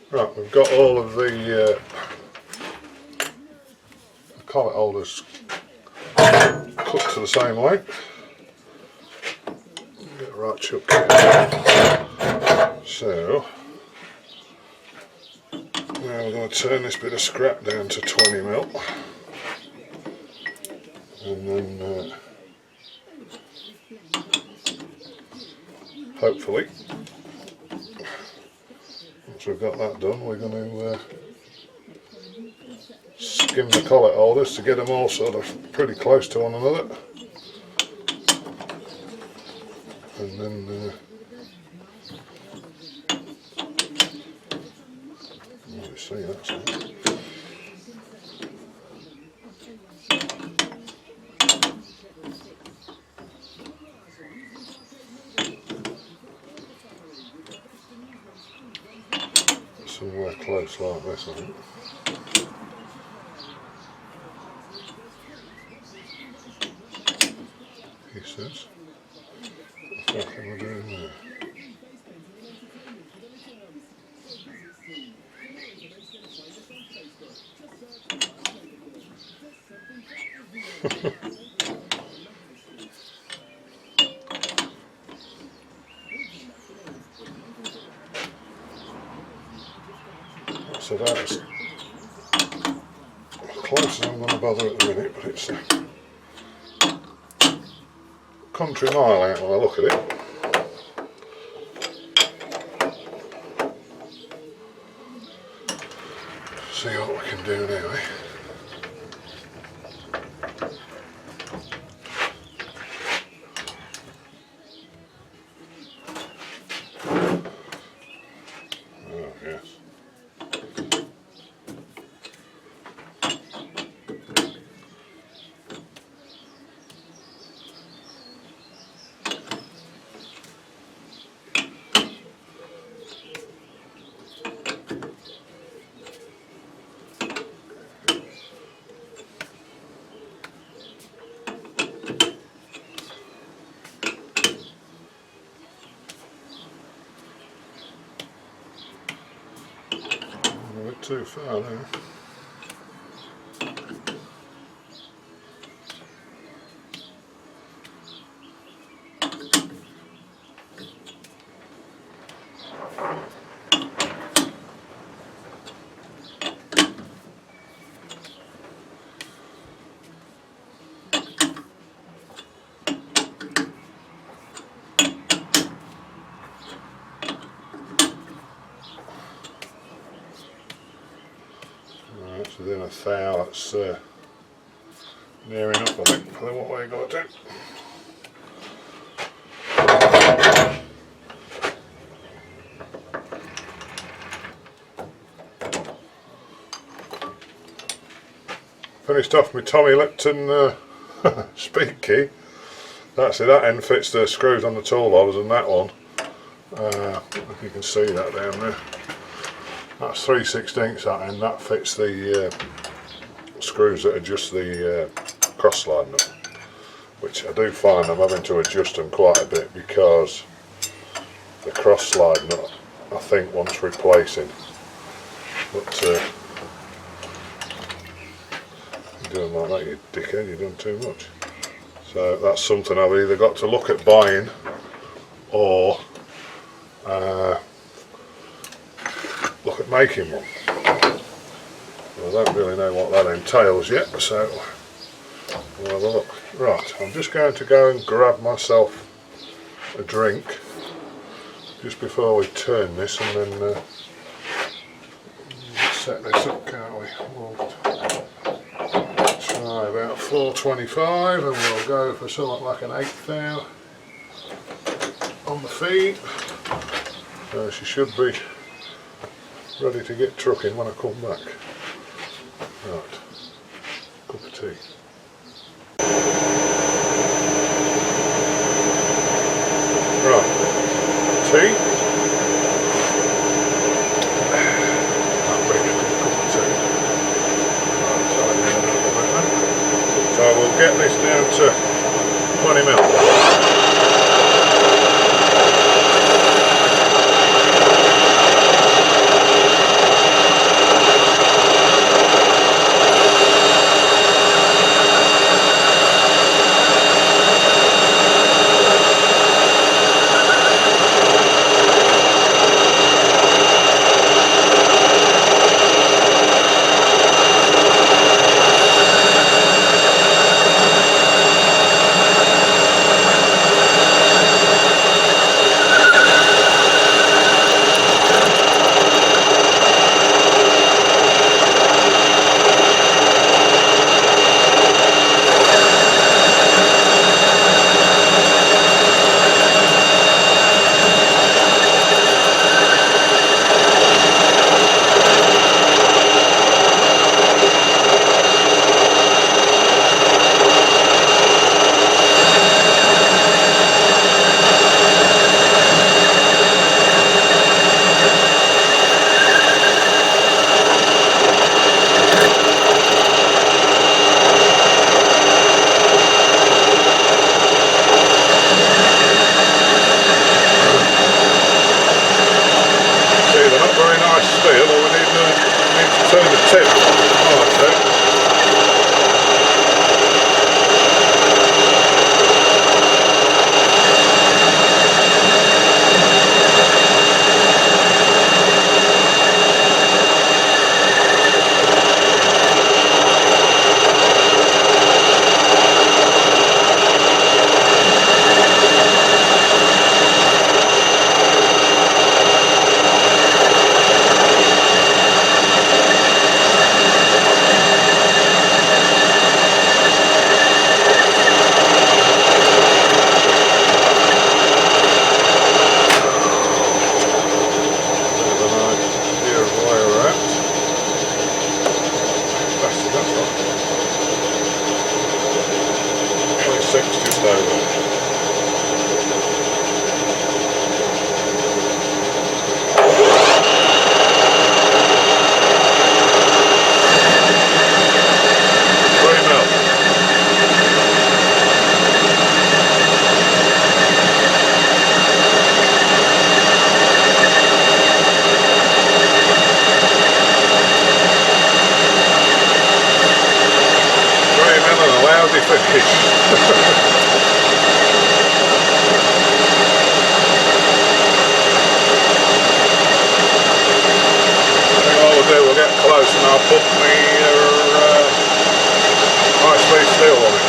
Right, we've got all of the collet holders cut to the same length. Get a right chuck in. So now we're going to turn this bit of scrap down to 20mm, and then hopefully once we've got that done, we're going to skim the collet holders to get them all sort of pretty close to one another, and then see, that's it. Somewhere close like this, I think. He says. What the fuck am I doing there? So that's close as I'm going to bother at the minute, but it's a country mile out when I look at it. See what we can do now, eh? Oh, yes. A bit too far now. That's within a thou, that's near enough, I think, for what we've got to do. Finished off my Tommy Lipton speed key. That's it, that end fits the screws on the tool holders, and that one, if you can see that down there, that's 3/16 that end, that fits the screws that adjust the cross slide nut, which I do find I'm having to adjust them quite a bit because the cross slide nut I think wants replacing, but you're doing like that, you dickhead, you've done too much. So that's something I've either got to look at buying or look at making one. I don't really know what that entails yet, so we'll have a look. Right, I'm just going to go and grab myself a drink just before we turn this, and then set this up, can't we? We'll try about 425 and we'll go for something like an 8th hour on the feed. So she should be ready to get trucking when I come back. Right, cup of tea. Right, tea. That big cup of tea. Right, tidy it a little bit then. So we'll get this down to 20mm. over. Finish. We'll get close and I'll put my high-speed steel on it.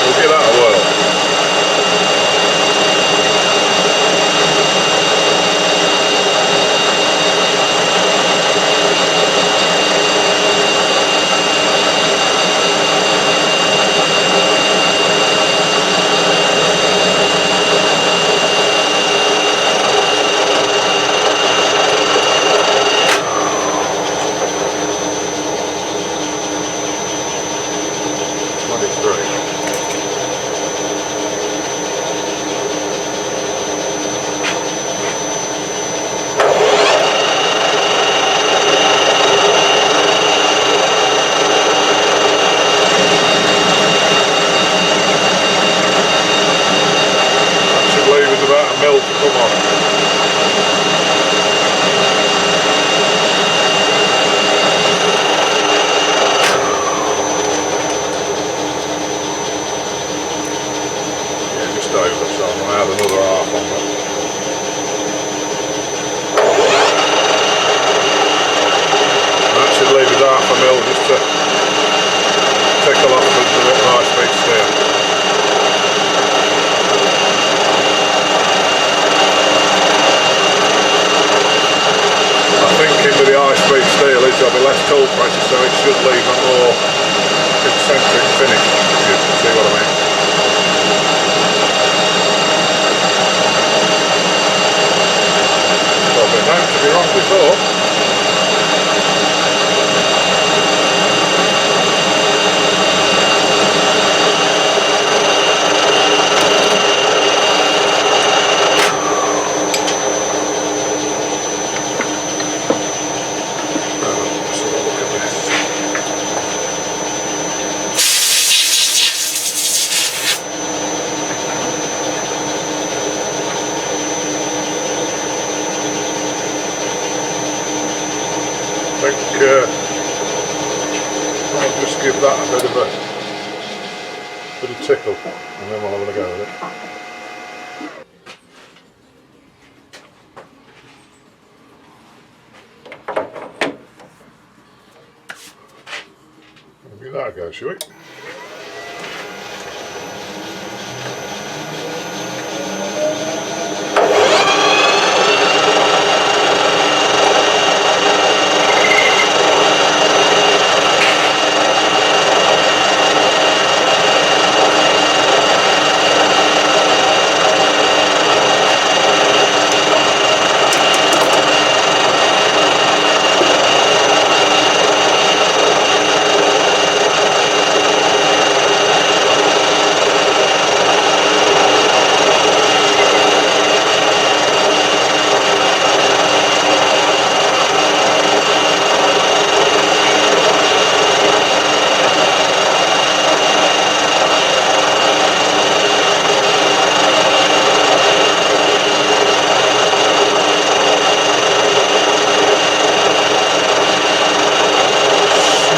We'll give that a whirl. There'll be less tool pressure, so it should leave a more concentric finish, if you see what I mean. Well, I've been known to be wrong before. I'll just give that a bit of tickle and then we'll have a go with it. Give that a go, shall we?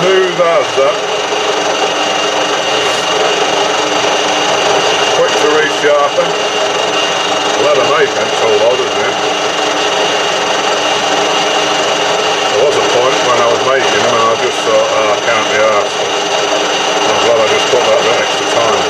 Smooth as that. Quick to resharpen. Leather make them tool holders now. There was a point when I was making them and I just thought, I can't be arsed. I'm glad I just put that bit extra time.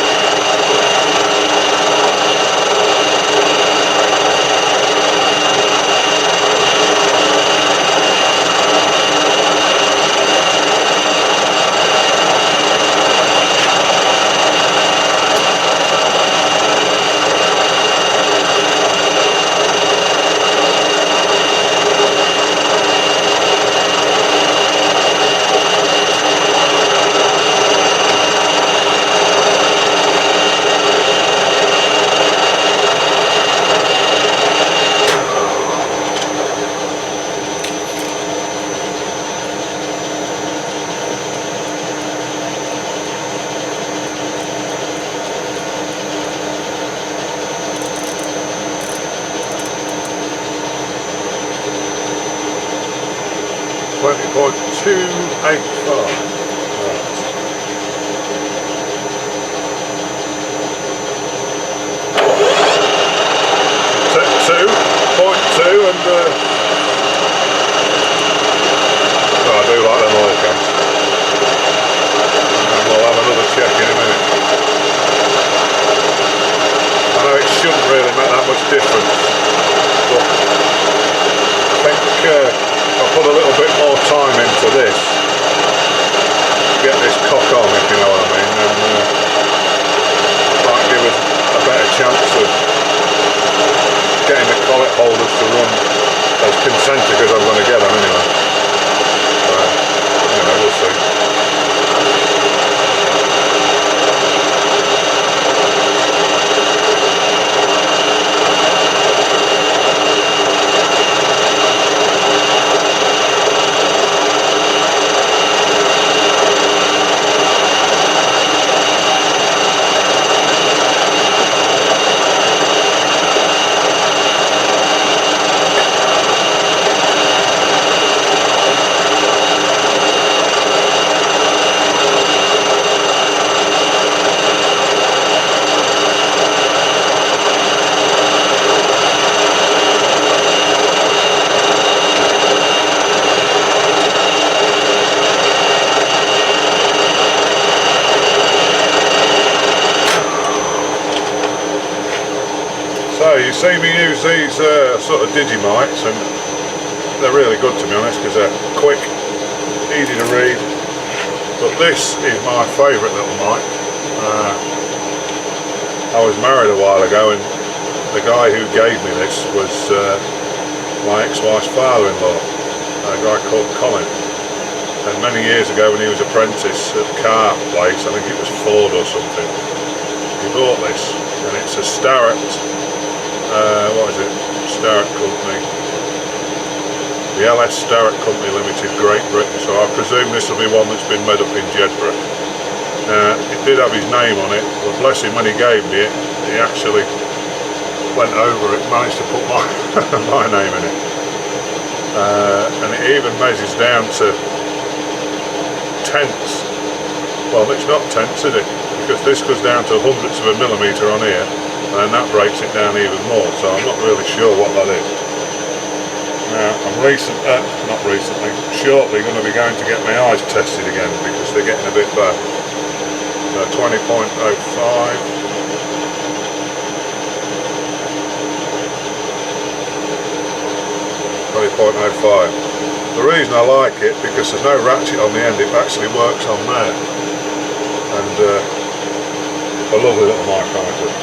2.2 and oh, I do like them oil cans. And we'll have another check in a minute. I know it shouldn't really make that much difference, but I think I'll put a little bit more time into this to get this cock on, if you know what I mean, and might give us a better chance of getting the collet holders to run as concentric as I'm going to get them anyway. Anyway, we'll see. So you see me use these sort of Digimics, and they're really good, to be honest, because they're quick, easy to read. But this is my favourite little mic. I was married a while ago, and the guy who gave me this was my ex-wife's father-in-law, a guy called Collet. And many years ago, when he was apprentice at the car place, I think it was Ford or something, he bought this, and it's a Starrett. What is it? Starrett Company. The LS Starrett Company Limited, Great Britain. So I presume this will be one that's been made up in Jedburgh. It did have his name on it, but bless him, when he gave me it, he actually went over it, managed to put my my name in it. And it even measures down to tenths. Well, it's not tenths, is it? Because this goes down to hundredths of a millimetre on here, and that breaks it down even more, so I'm not really sure what that is. Now, I'm shortly going to be going to get my eyes tested again, because they're getting a bit bad. So 20.05. 20.05. The reason I like it, because there's no ratchet on the end, it actually works on there. And a lovely little micrometer.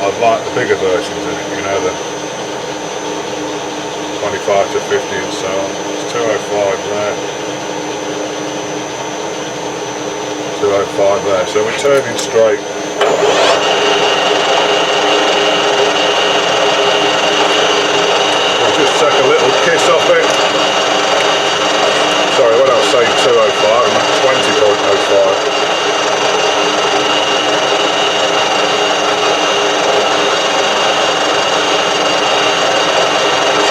I'd like the bigger versions in it, you know, the 25 to 50 and so on. It's 205 there. 205 there, so we're turning straight. I'll just take a little kiss off it. Sorry, when I was saying 205, I'm at 20.05.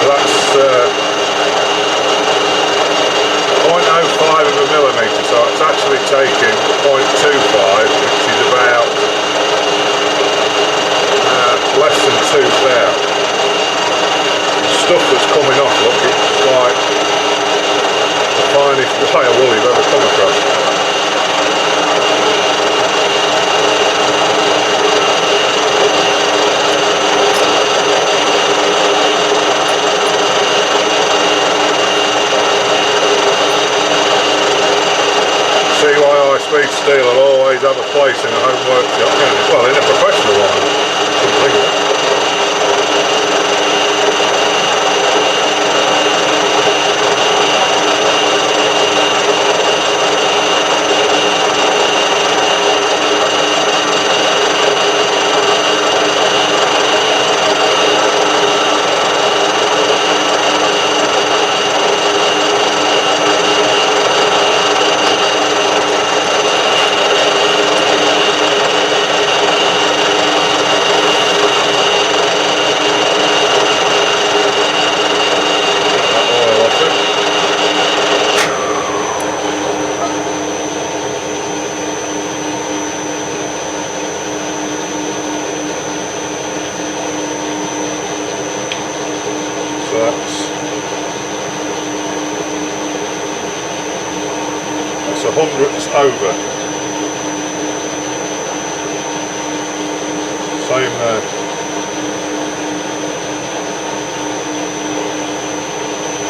So that's 0.05 of a millimetre, so it's actually taking 0.25, which is about less than 2 thou. Stuff that's coming off, look, it's like the finest wire wool you've ever come across. Speed steel will always have a place in a home workshop, well, in a professional one. over. Same there.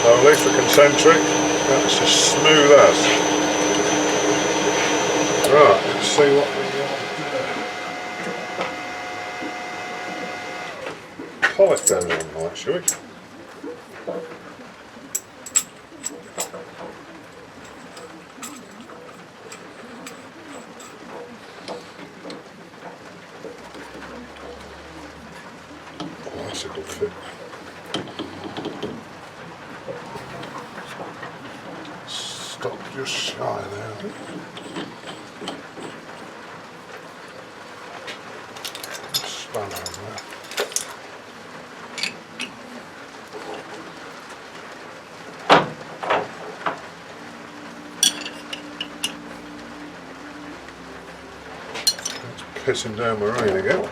So at least the concentric, that's as smooth as. Right, let's see what we Collet goes on like, shall we? Oh, that's a good fit. Stop just shy there. Span over there. Pissing down my rain again.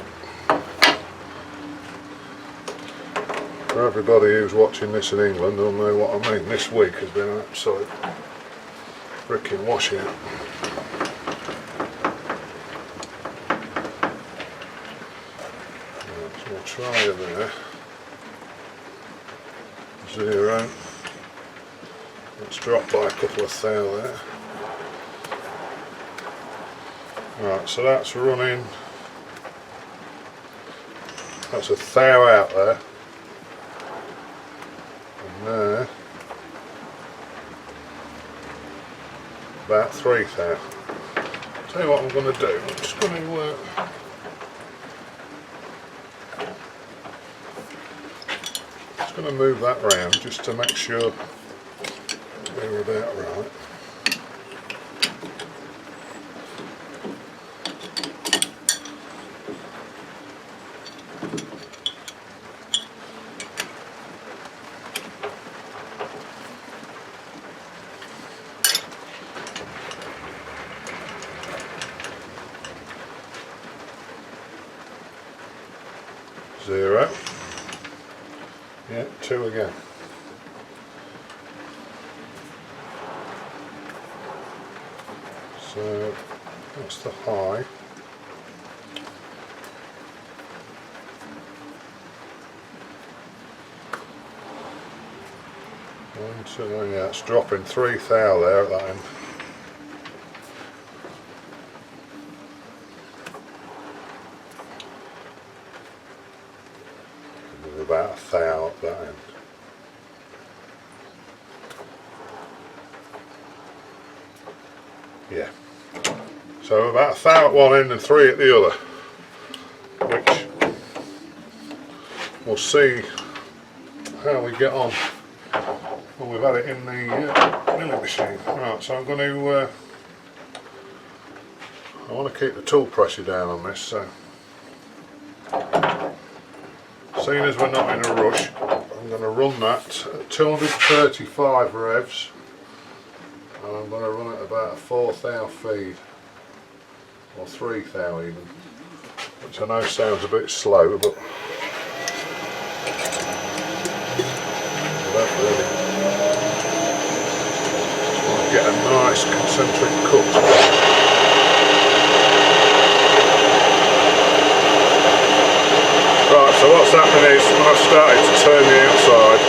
For everybody who's watching this in England, they'll know what I mean. This week has been an absolute freaking washout. Right, so we'll try it there. 0. Let's drop by a couple of thou there. Right, so that's running, that's a thou out there, and there, about 3 thou. Tell you what I'm going to do, I'm just going to move that round just to make sure we're about right. Zero. Yeah, 2 again. So that's the high. One, two, yeah, it's dropping 3 thou there at that end. About a thou at that end. Yeah. So about a thou at one end and 3 at the other, which we'll see how we get on when we've had it in the milling machine. Right, so I'm going to I want to keep the tool pressure down on this, so seeing as we're not in a rush, I'm going to run that at 235 revs, and I'm going to run it about a 4 thou feed, or 3 thou even, which I know sounds a bit slow, but I don't really. Just want to get a nice concentric cut. Right, so what's happening is when I've started to turn the outside,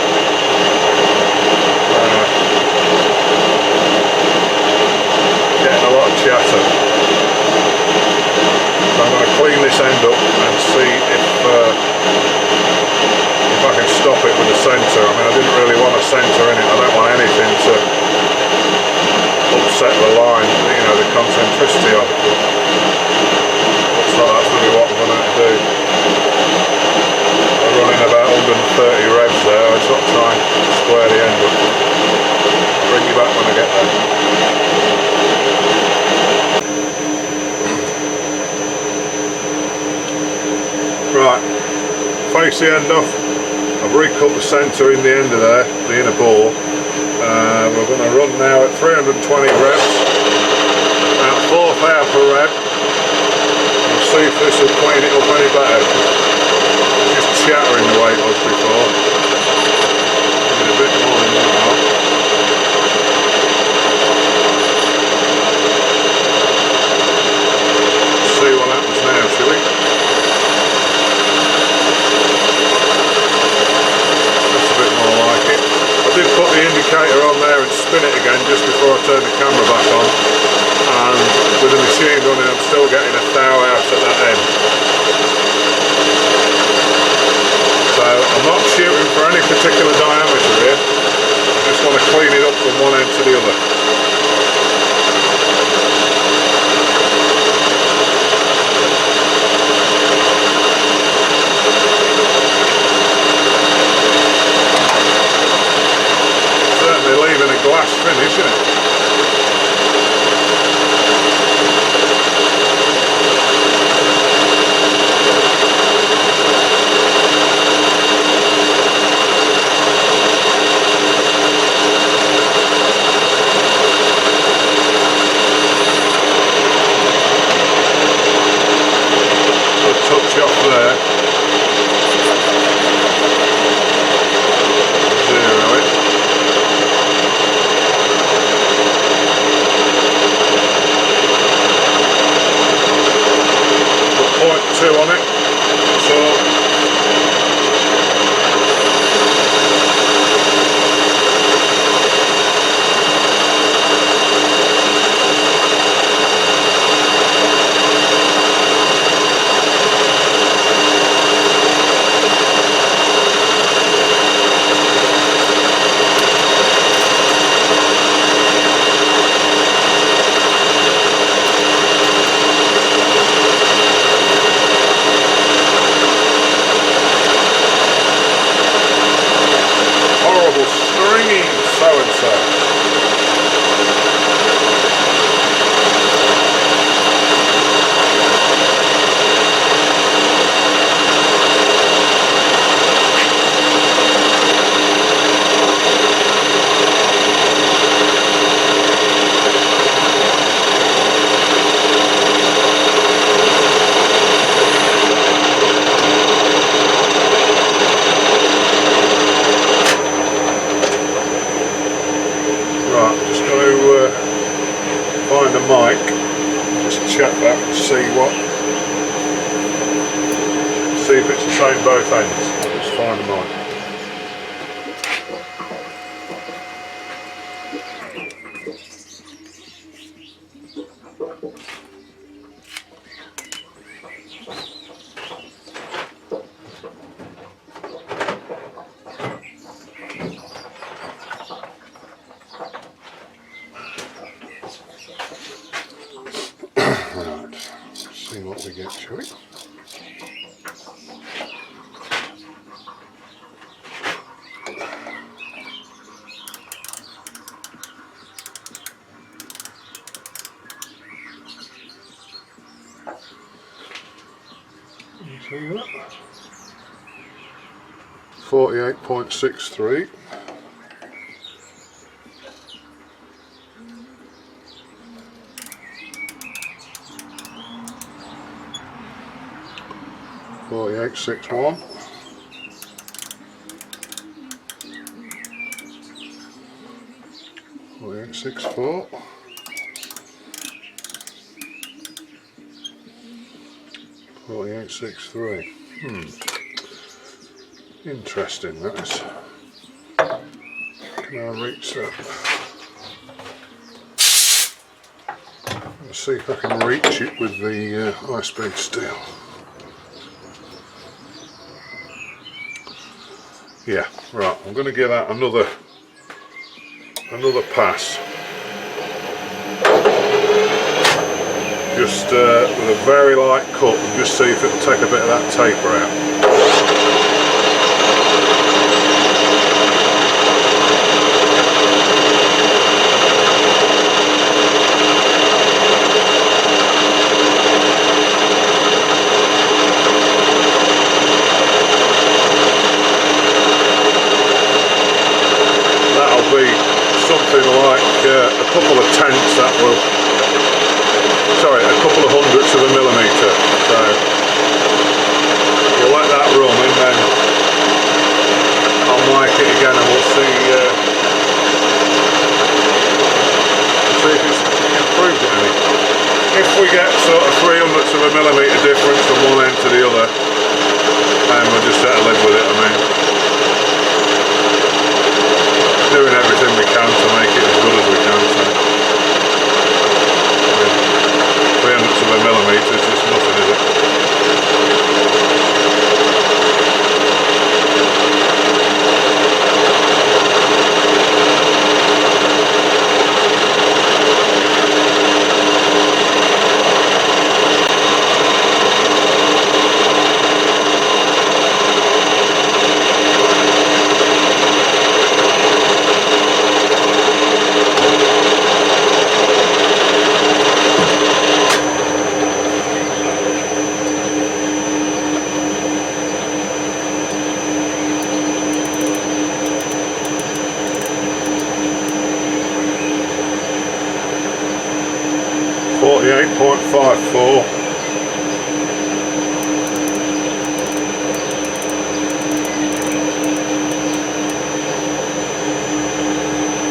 getting a lot of chatter. So I'm going to clean this end up and see if I can stop it with the centre. I mean, I didn't really want a centre in it, I don't want anything to upset the line, you know, the concentricity of it. Looks like that's really what I'm going to do. I'm running about 130 revs there. I just got to try and square the end up. I'll bring you back when I get there. Right, face the end off. I've recut the centre in the end of there, the inner bore. We're going to run now at 320 revs, about 4 thou per rev. We'll see if this will clean it up any better. Just chattering the way it was before. Give it a bit more than that. spin it again just before I turn the camera back on, and with the machine running I'm still getting a thou out at that end. So I'm not shooting for any particular diameter here, I just want to clean it up from one end to the other. Leaving a glass finish, isn't it? A touch off there. Zero it. .2 on it, so stringy so-and-so. Find a mic, just check that and see if it's the same both ends. I'll just find a mic. Right, see what we get, shall we? You see that? 48.63. .48 61. 48 64. 48 63. Interesting, that is. Can I reach that? Let's see if I can reach it with the high-speed steel. Yeah, right, I'm going to give that another pass. Just with a very light cut, and just see if it'll take a bit of that taper out. Something like a couple of tenths that will, sorry, a couple of hundredths of a millimetre. So we'll let that run and then I'll mic it again and we'll see if it's improved any. If we get sort of 300ths of a millimetre difference from one end to the other, then we'll just have to live with it. I mean, doing everything we can to make it as good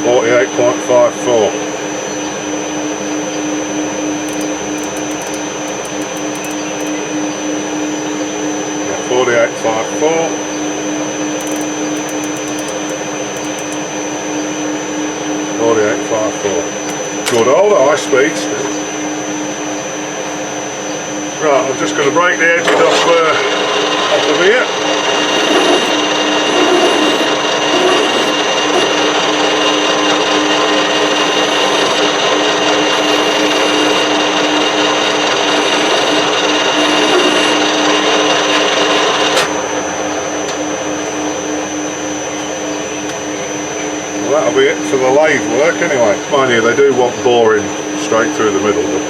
48.54. Yeah, 48.54. Good old high speed still. Right, I'm just going to break the edges off of here. Well, that'll be it for the lathe work anyway. Mind you, they do want boring straight through the middle, but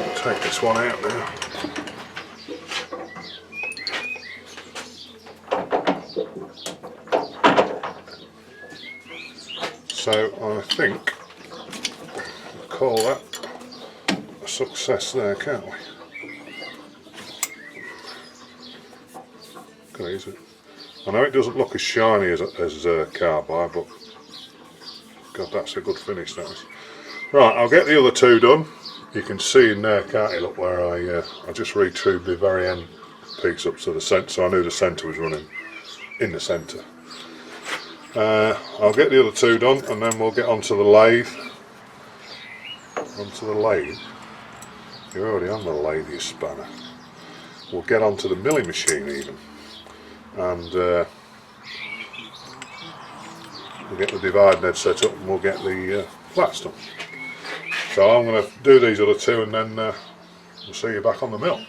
I'll take this one out now. So I think we'll call that a success there, can't we? Easy. I know it doesn't look as shiny as carbide, but God, that's a good finish, that is. Right, I'll get the other two done. You can see in there, can't you, look where I just retubed the very end piece up to the centre, so I knew the centre was running in the centre. I'll get the other two done, and then we'll get onto the lathe. Onto the lathe? You're already on the lathe, you spanner. We'll get onto the milling machine even. And we'll get the divide head set up, and we'll get the flats done. So I'm going to do these other two, and then we'll see you back on the mill.